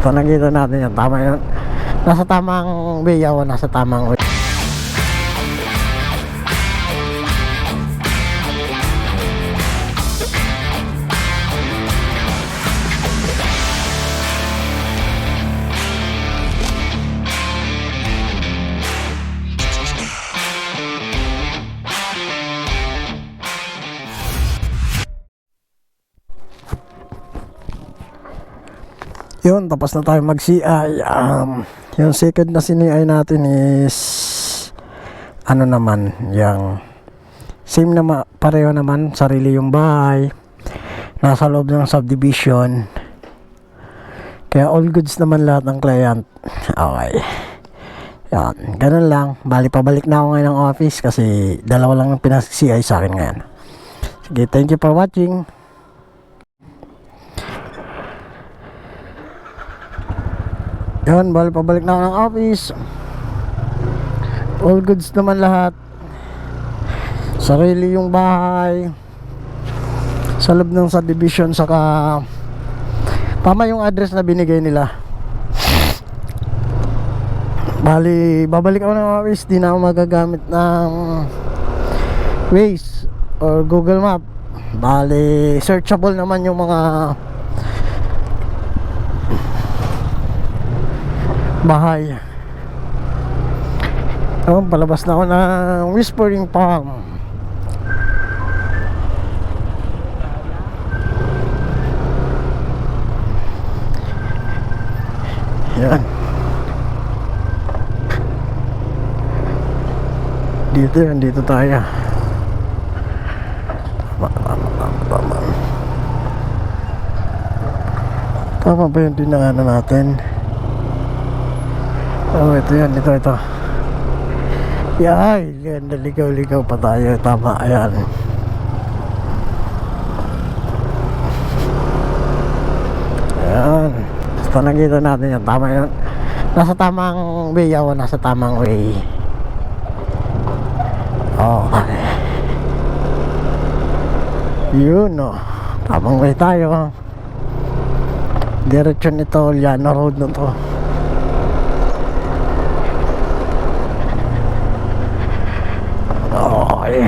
Basta nakita natin yan, tama yun. Nasa tamang way o nasa tamang way. Yun, tapos na tayo mag-CI. Yung second na sini-I natin is ano naman, yung same na pareho naman, sarili yung bahay, nasa loob ng subdivision, kaya all goods naman lahat ng client. Okay, yan, ganun lang. Bali, pabalik na ako ngayon ng office kasi dalawa lang yung pinag-CI sa akin ngayon. Sige, thank you for watching. Yan, bali pabalik na ako ng office. All goods naman lahat. Sarili yung bahay, sa loob ng subdivision, saka tama yung address na binigay nila. Bali, babalik ako ng office. Di na ako magagamit ng Waze or Google Map. Bali, searchable naman yung mga bahay. Palabas na ako ng Whispering Palm. Yan. Dito tayo. Tama ba yung dinaanan natin? Oh, ito yan, ito. Yay, yan, naligaw-ligaw pa tayo. Tama, ayan. Ayan. Basta nakita natin yan, tama yan. Nasa tamang way o nasa tamang way. Okay. Yun, no. Tamang way tayo. Diretsyon ito, Llano Road na to. Okay.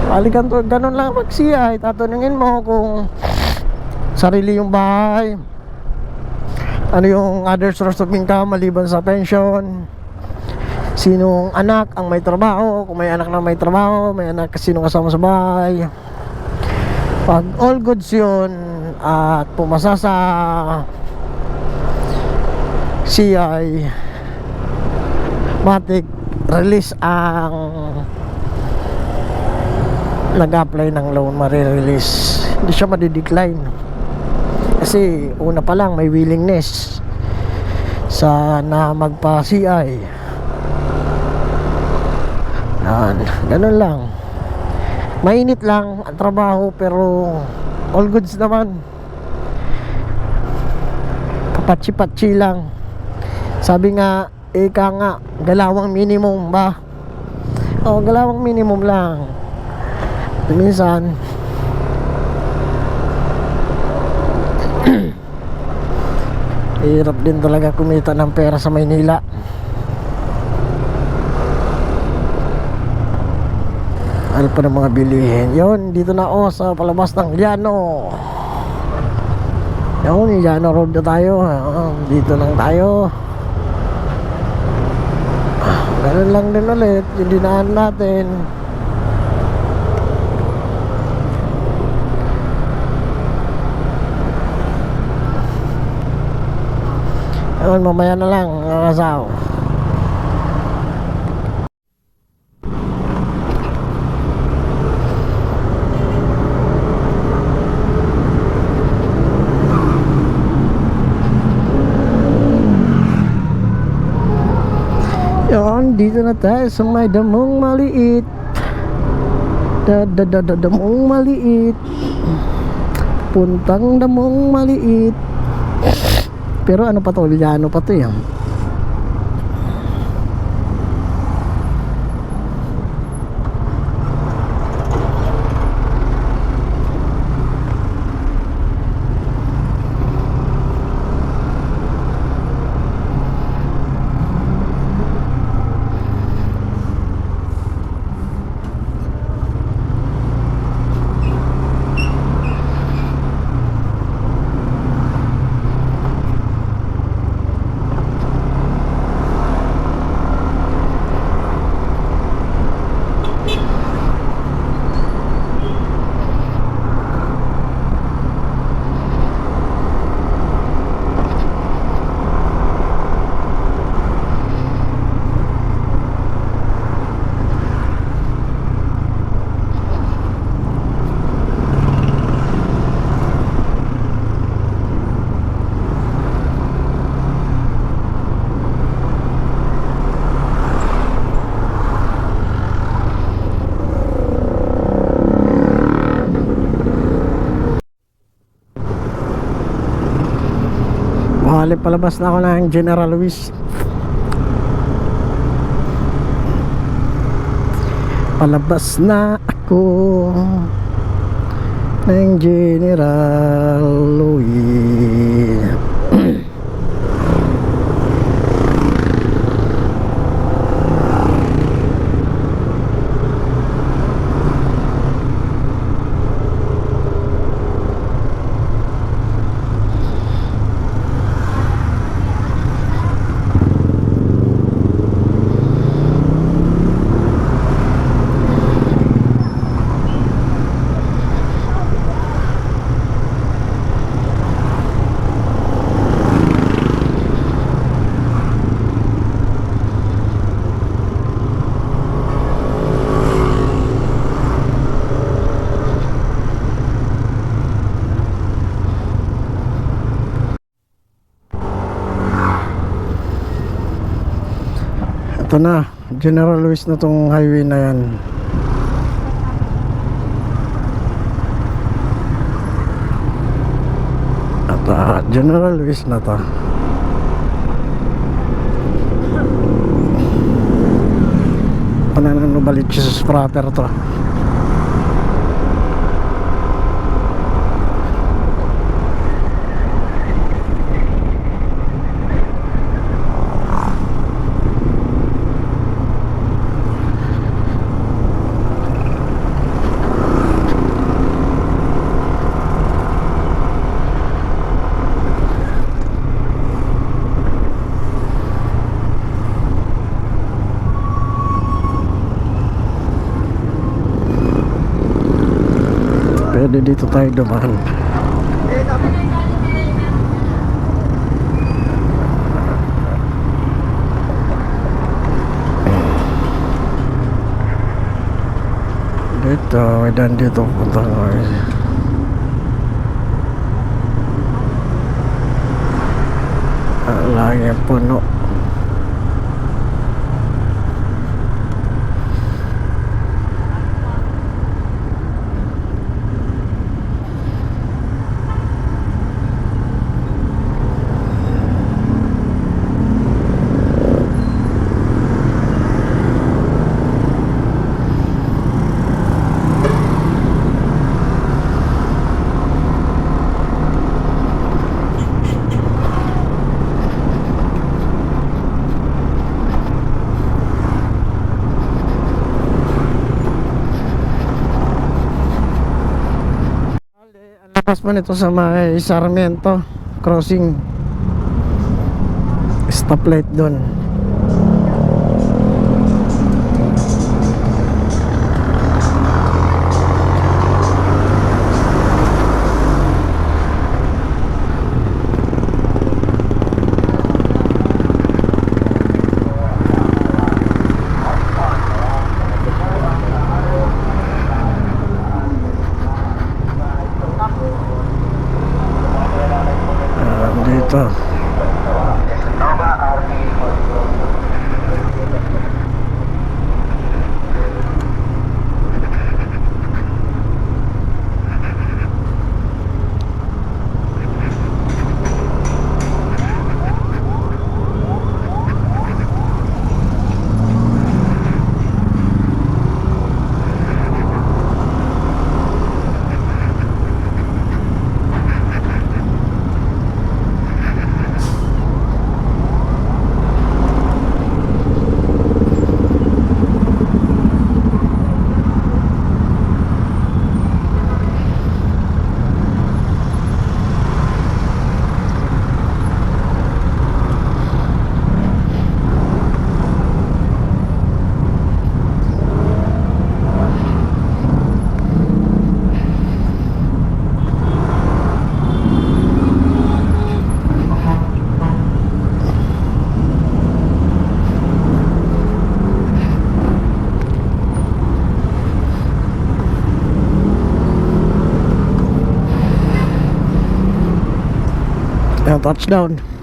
Balikan to, ganun lang mag-CI. Tatanungin mo kung sarili yung bahay, ano yung other source of income maliban sa pension, sinong anak ang may trabaho, kung may anak na may trabaho, may anak sinong kasama sa bahay. Pag all goods yun at pumasa sa CI, matik release ang nag-apply ng loan, marirelease. Hindi siya madidecline kasi una pa lang may willingness sa na magpa-CI. Yan, ganun lang. Mainit lang ang trabaho pero all goods naman. Kapatsi-patsi lang. Sabi nga, ika nga, galawang minimum ba? O, galawang minimum lang. Minsan hirap din talaga kumita ng pera sa Maynila. Ano pa ng mga bilihin. Yun, dito na ako sa palabas ng Llano. Yun, Llano Road na tayo. Dito lang tayo. Ganun lang din ulit yung dinaan natin. Yun, mamaya na lang mga kasaw. Yun, dito na tayo sa may damong maliit. Damong maliit. Puntang damong maliit. Pero ano pa to? Llano pa to yan. Bali, palabas na ako ng General Luis. Palabas na ako ng General Luis. Ito na, General Luis na tong highway na yan. At General Luis na to. Pananang Novaliches proper to. Pwede dito tayo dumaan. Dito, may daan dito punta ngayon. Lagi puno. Pas mo nito sa may Sarmiento crossing, stoplight doon. Dito touchdown.